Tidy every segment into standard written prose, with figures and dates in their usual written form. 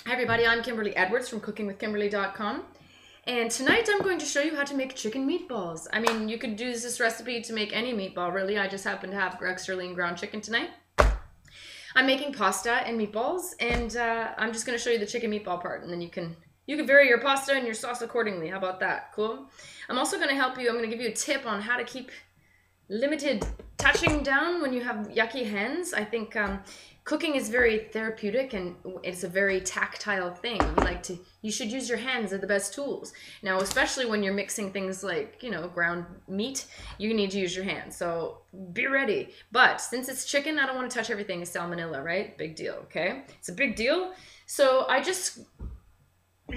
Hi everybody, I'm Kimberly Edwards from cookingwithkimberly.com, and tonight I'm going to show you how to make chicken meatballs. I mean, you could use this recipe to make any meatball really. I just happen to have extra lean ground chicken tonight. I'm making pasta and meatballs, and I'm just going to show you the chicken meatball part, and then you can vary your pasta and your sauce accordingly. How about that? Cool. I'm also going to help you. I'm going to give you a tip on how to keep limited touching down when you have yucky hands. I think cooking is very therapeutic and it's a very tactile thing. You should use your hands. They're the best tools. Now, especially when you're mixing things like, ground meat, you need to use your hands. So be ready. But since it's chicken, I don't want to touch everything. It's salmonella, right? Big deal, okay? It's a big deal. So I just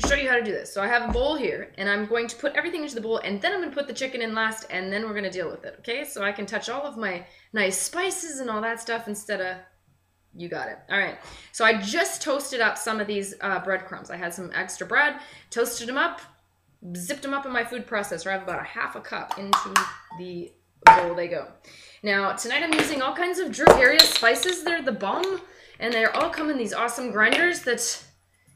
show you how to do this. So I have a bowl here, and I'm going to put everything into the bowl, and then I'm going to put the chicken in last, and then we're going to deal with it, okay? So I can touch all of my nice spices and all that stuff instead of, you got it. All right, so I just toasted up some of these breadcrumbs. I had some extra bread, toasted them up, zipped them up in my food processor. I have about a half a cup into the bowl they go. Now, tonight I'm using all kinds of Dragaria spices. They're the bomb, and they're all come in these awesome grinders that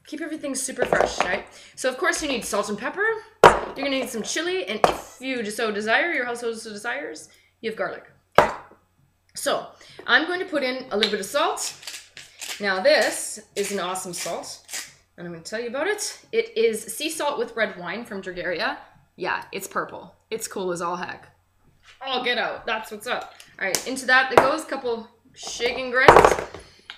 keep everything super fresh, right? So of course you need salt and pepper. You're gonna need some chili, and if you so desire, your household so desires, you have garlic. Okay. So I'm going to put in a little bit of salt. Now this is an awesome salt, and I'm gonna tell you about it. It is sea salt with red wine from Dragaria. Yeah, it's purple. It's cool as all heck. Oh, get out. That's what's up. All right, into that it goes, a couple shaking grins.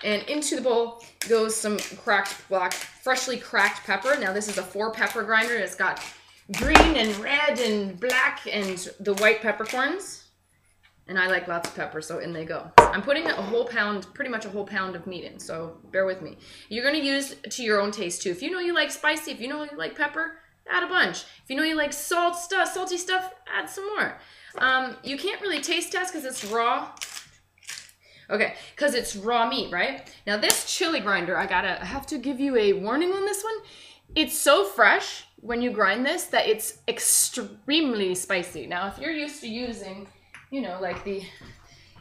And into the bowl goes some freshly cracked pepper. Now this is a 4-pepper grinder. It's got green and red and black and the white peppercorns. And I like lots of pepper, so in they go. I'm putting a whole pound, pretty much a whole pound of meat in, so bear with me. You're gonna use to your own taste too. If you know you like spicy, if you know you like pepper, add a bunch. If you know you like salty stuff, add some more. You can't really taste test because it's raw. Okay, because it's raw meat, right? Now this chili grinder, I have to give you a warning on this one. It's so fresh when you grind this that it's extremely spicy. Now, if you're used to using, like the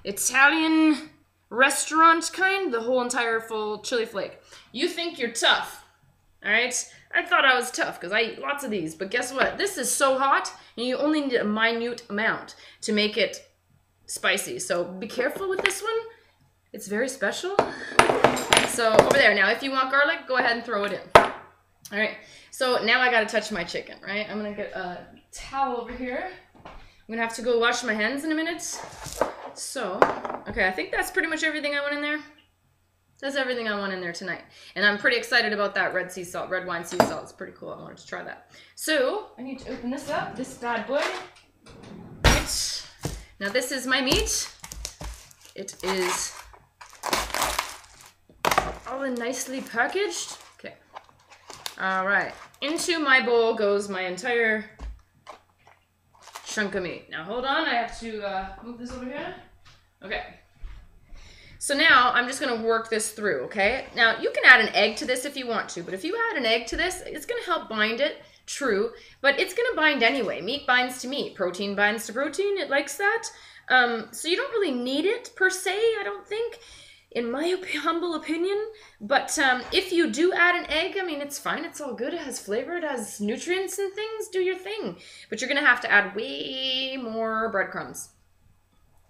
Italian restaurant kind, the whole entire full chili flake, you think you're tough, all right? I thought I was tough because I eat lots of these, but guess what? This is so hot, and you only need a minute amount to make it spicy. So be careful with this one. It's very special. So over there. Now, if you want garlic, go ahead and throw it in. All right. So now I got to touch my chicken, right? I'm going to get a towel over here. I'm going to have to go wash my hands in a minute. So, okay, I think that's pretty much everything I want in there. That's everything I want in there tonight. And I'm pretty excited about that red wine sea salt. It's pretty cool. I wanted to try that. So, I need to open this up, this bad boy. Right. Now, this is my meat. It is all nicely packaged. Okay. All right. Into my bowl goes my entire chunk of meat. Now, hold on. I have to move this over here. Okay. So now I'm just going to work this through, okay? Now, you can add an egg to this if you want to, but if you add an egg to this, it's going to help bind it, true, but it's going to bind anyway. Meat binds to meat. Protein binds to protein. It likes that. So you don't really need it per se, I don't think, in my humble opinion. But if you do add an egg, I mean, it's fine. It's all good. It has flavor. It has nutrients and things. Do your thing. But you're going to have to add way more breadcrumbs.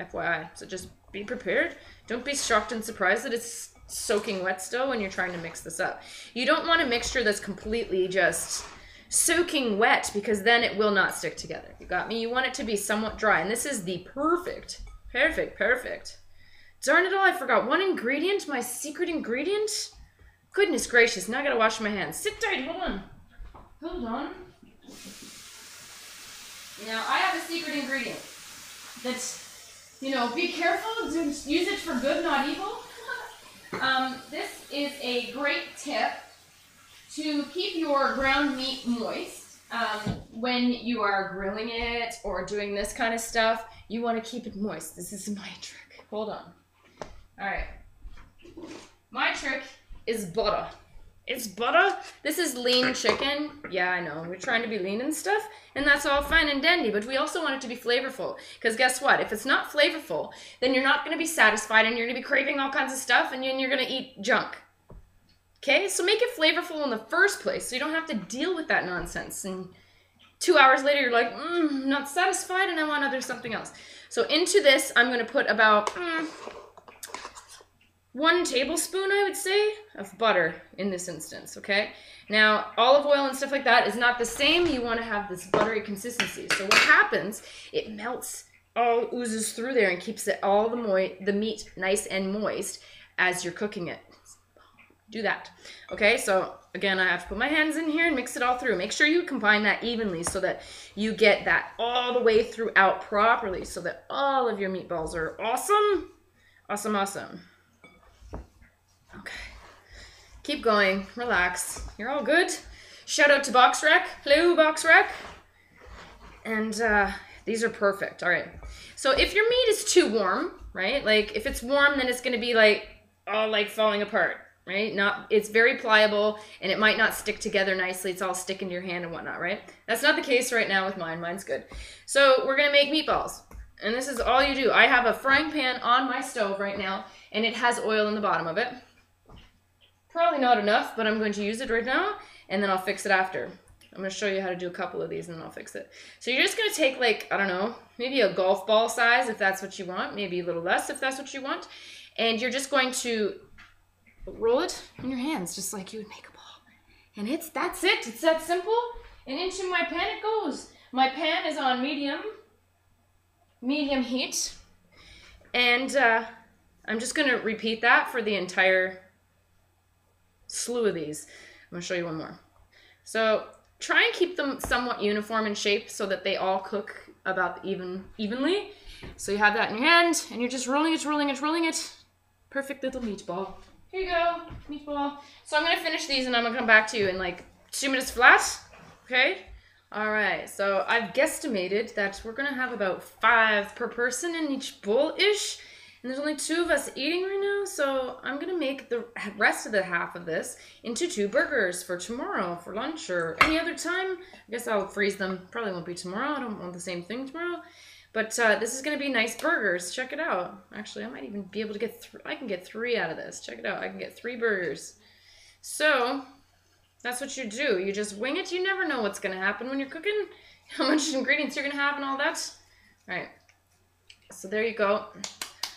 FYI. So just be prepared. Don't be shocked and surprised that it's soaking wet still when you're trying to mix this up. You don't want a mixture that's completely just soaking wet, because then it will not stick together. You got me? You want it to be somewhat dry. And this is the perfect. Darn it all, I forgot one ingredient, my secret ingredient. Goodness gracious, now I gotta wash my hands. Sit tight, hold on. Now, I have a secret ingredient that's, be careful, use it for good, not evil. This is a great tip to keep your ground meat moist. When you are grilling it or doing this kind of stuff, you want to keep it moist. This is my trick. Hold on. All right. My trick is butter. It's butter. This is lean chicken. Yeah, I know. We're trying to be lean and stuff, and that's all fine and dandy, but we also want it to be flavorful. Because guess what? If it's not flavorful, then you're not going to be satisfied, and you're going to be craving all kinds of stuff, and then you're going to eat junk. Okay, so make it flavorful in the first place so you don't have to deal with that nonsense. And 2 hours later, you're like, not satisfied and I want something else. So into this, I'm going to put about 1 tablespoon, I would say, of butter in this instance, okay? Now, olive oil and stuff like that is not the same. You want to have this buttery consistency. So what happens, it melts, all oozes through there and keeps it all the meat nice and moist as you're cooking it. Do that. Okay, so again, I have to put my hands in here and mix it all through. Make sure you combine that evenly so that you get that all the way throughout properly so that all of your meatballs are awesome. Awesome, awesome. Okay. Keep going. Relax. You're all good. Shout out to Box Rec. Hello, Box Rec. And these are perfect. All right. So if your meat is too warm, right? Like if it's warm, then it's going to be like all like falling apart. Right? It's very pliable and it might not stick together nicely. It's all sticking to your hand and whatnot, right? That's not the case right now with mine. Mine's good. So we're going to make meatballs. And this is all you do. I have a frying pan on my stove right now and it has oil in the bottom of it. Probably not enough, but I'm going to use it right now and then I'll fix it after. I'm going to show you how to do a couple of these and then I'll fix it. So you're just going to take like, I don't know, maybe a golf ball size if that's what you want. Maybe a little less if that's what you want. And you're just going to roll it in your hands just like you would make a ball. And that's it. It's that simple. And into my pan it goes. My pan is on medium heat. And I'm just going to repeat that for the entire slew of these. I'm going to show you one more. So try and keep them somewhat uniform in shape so that they all cook about evenly. So you have that in your hand and you're just rolling it. Perfect little meatball. Here you go, meatball. So I'm going to finish these and I'm going to come back to you in like 2 minutes flat. Okay? All right. So I've guesstimated that we're going to have about 5 per person in each bowl-ish. And there's only 2 of us eating right now. So I'm going to make the rest of the half of this into 2 burgers for tomorrow, for lunch or any other time. I guess I'll freeze them. Probably won't be tomorrow. I don't want the same thing tomorrow. But this is going to be nice burgers. Check it out. Actually, I might even be able to get I can get 3 out of this. Check it out. I can get 3 burgers. So that's what you do. You just wing it. You never know what's going to happen when you're cooking. How much ingredients you're going to have and all that. All right. So there you go.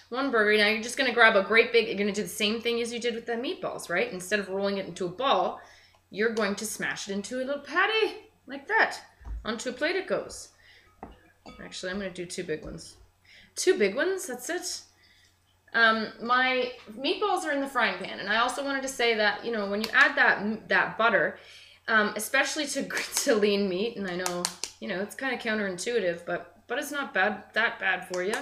1 burger. Now you're just going to grab a great big, you're going to do the same thing as you did with the meatballs, right? Instead of rolling it into a ball, you're going to smash it into a little patty like that. Onto a plate it goes. Actually, I'm going to do 2 big ones. 2 big ones, that's it. My meatballs are in the frying pan. And I also wanted to say that, you know, when you add that butter, especially to lean meat, and I know, you know, it's kind of counterintuitive, but it's not that bad for you.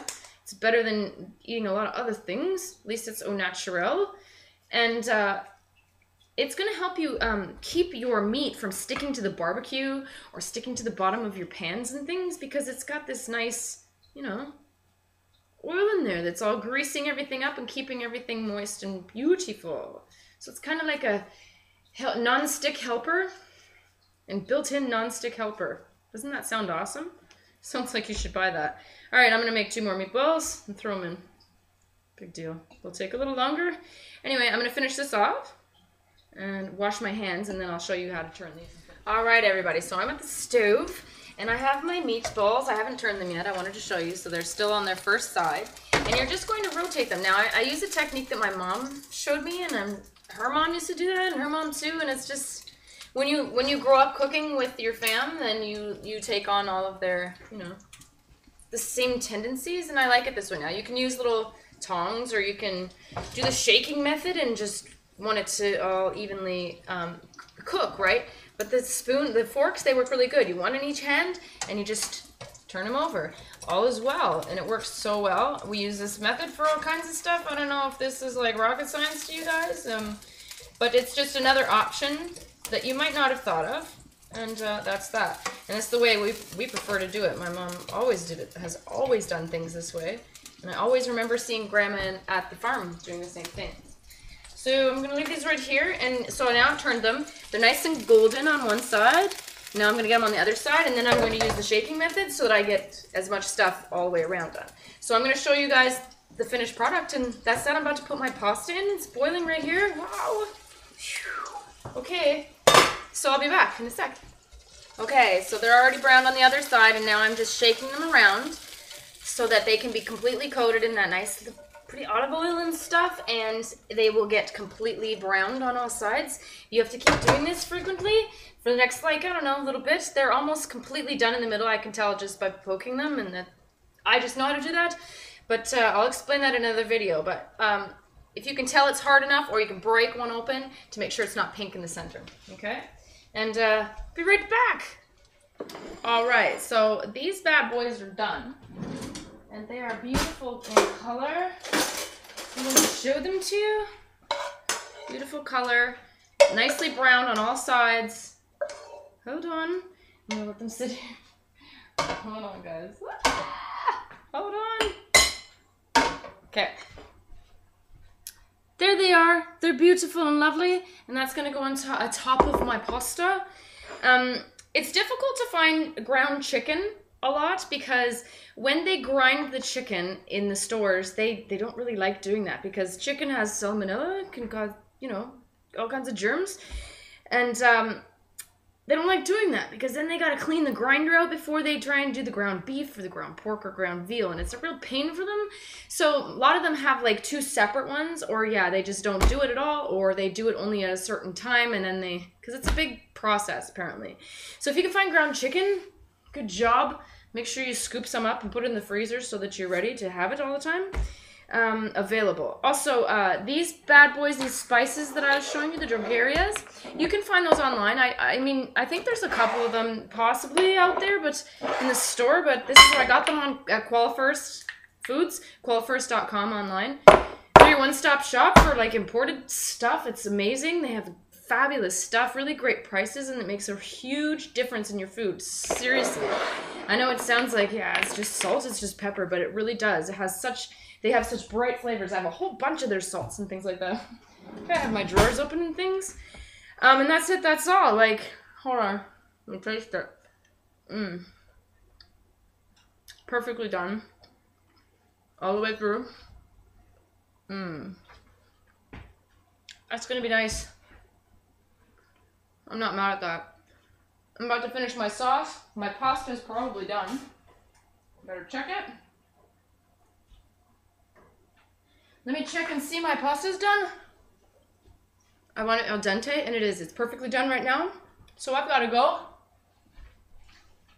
It's better than eating a lot of other things. At least it's au naturel. And it's going to help you keep your meat from sticking to the barbecue or sticking to the bottom of your pans and things because it's got this nice, you know, oil in there that's all greasing everything up and keeping everything moist and beautiful. So it's kind of like a non-stick helper and built-in non-stick helper. Doesn't that sound awesome? Sounds like you should buy that. All right, I'm going to make 2 more meatballs and throw them in. Big deal. It'll take a little longer. Anyway, I'm going to finish this off and wash my hands, and then I'll show you how to turn these. All right, everybody, so I'm at the stove, and I have my meatballs. I haven't turned them yet. I wanted to show you, so they're still on their first side. And you're just going to rotate them. Now, I use a technique that my mom showed me, and her mom used to do that, and her mom too, and it's just, when you grow up cooking with your fam, then you take on all of their, you know, the same tendencies, and I like it this way now. You can use little tongs, or you can do the shaking method and just want it to all evenly cook, right? But the forks, they work really good. You one in each hand, and you just turn them over. All is well, and it works so well. We use this method for all kinds of stuff. I don't know if this is like rocket science to you guys, but it's just another option that you might not have thought of, and that's that. And it's the way we prefer to do it. My mom always did it, has always done things this way, and I always remember seeing Grandma at the farm doing the same thing. So I'm going to leave these right here, and so now I've turned them. They're nice and golden on one side. Now I'm going to get them on the other side, and then I'm going to use the shaking method so that I get as much stuff all the way around done. So I'm going to show you guys the finished product, and that's that. I'm about to put my pasta in. It's boiling right here. Wow. Okay, so I'll be back in a sec. Okay, so they're already browned on the other side, and now I'm just shaking them around so that they can be completely coated in that nice, pretty olive oil and stuff, and they will get completely browned on all sides. You have to keep doing this frequently for the next, like, I don't know, a little bit. They're almost completely done in the middle. I can tell just by poking them, and that I just know how to do that. But I'll explain that in another video. But if you can tell it's hard enough, or you can break one open to make sure it's not pink in the center. Okay? And be right back. All right, so these bad boys are done. And they are beautiful in color. I'm going to show them to you. Beautiful color. Nicely browned on all sides. Hold on. I'm going to let them sit here. Hold on, guys. Hold on. Okay. There they are. They're beautiful and lovely. And that's going to go on top of my pasta. It's difficult to find ground chicken a lot because when they grind the chicken in the stores, they don't really like doing that because chicken has salmonella, can cause, you know, all kinds of germs. And they don't like doing that because then they got to clean the grinder out before they try and do the ground beef or the ground pork or ground veal, and it's a real pain for them. So a lot of them have like two separate ones, or yeah, they just don't do it at all, or they do it only at a certain time, and then because it's a big process apparently. So if you can find ground chicken, good job. Make sure you scoop some up and put it in the freezer so that you're ready to have it all the time. Available. Also, these bad boys, these spices that I was showing you, the drogerias, you can find those online. I mean, I think there's a couple of them possibly out there, but in the store, but this is where I got them on at Qualifirst Foods, qualifirst.com online. They're your one-stop shop for like imported stuff. It's amazing. They have fabulous stuff, really great prices, and it makes a huge difference in your food. Seriously. I know it sounds like, yeah, it's just salt, it's just pepper, but it really does. It has such... They have such bright flavors. I have a whole bunch of their salts and things like that. I have my drawers open and things. And that's it. That's all. Like, hold on. Let me taste it. Perfectly done. All the way through. That's going to be nice. I'm not mad at that. I'm about to finish my sauce. My pasta is probably done. Better check it. Let me check and see my pasta's done. I want it al dente, and it is. It's perfectly done right now. So I've got to go.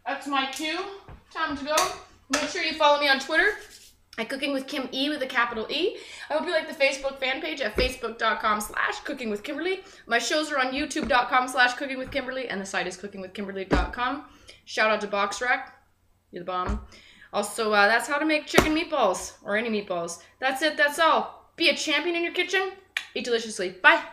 That's my cue. Time to go. Make sure you follow me on Twitter at Cooking with Kim E with a capital E. I hope you like the Facebook fan page at facebook.com/cookingwithkimberly. My shows are on youtube.com/cookingwithkimberly, and the site is cookingwithkimberly.com. Shout out to BoxRec. You're the bomb. Also, that's how to make chicken meatballs, or any meatballs. That's it, that's all. Be a champion in your kitchen. Eat deliciously. Bye.